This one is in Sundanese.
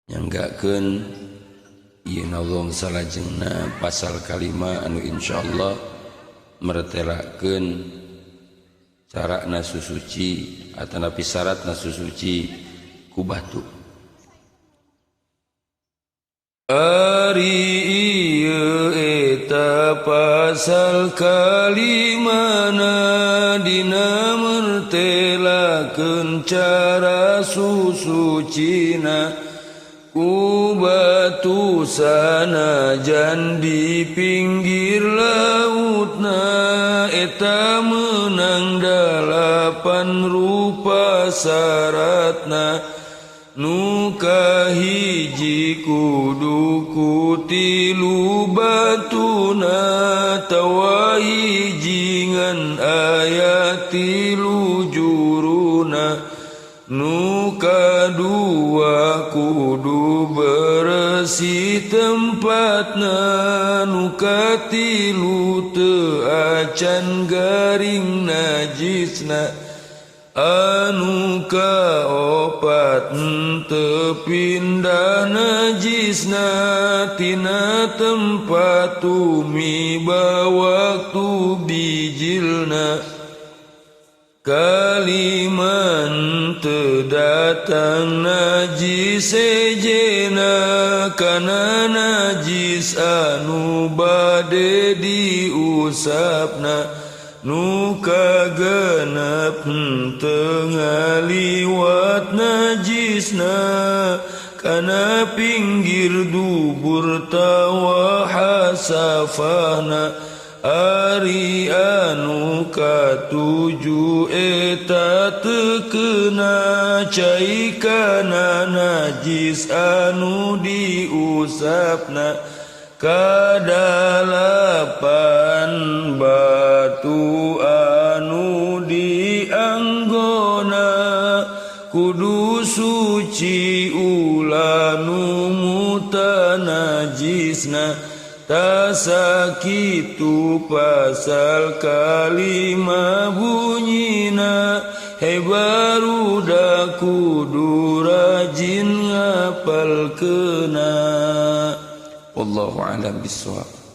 nyanggakeun ieu nazam salajengna pasal kalima anu insyaallah meretelakeun carana susuci atanapi syaratna susuci ku batu. Ari ieu eta pasal kalimana dina mertelakeun cara susucina ku batu sanajan di pinggir lautna eta menang dalapan rupa syaratna nu kahiji kudu kutilu batuna tawahijingan aya tilu juruna nu kadua kudu bersih tempatna nu katilu teu acan garing najisna anu kaopat henteu pindah najisna tina tempat tumiba waktu bijilna kaliman teu datang najis sejena kana najis anu bade diusapna nu kagenep henteu ngaliwat najisna kana pinggir dubur tawa hasafana ari anu katuju eta teu keuna cai kana najis anu diusapna kadalapan batu anu dianggona kudu suci ulah nu mutanajisna tasakitu pasal kalima bunyina he barudak kudu rajin ngapalkeuna. Wallahu a'lam bishawab.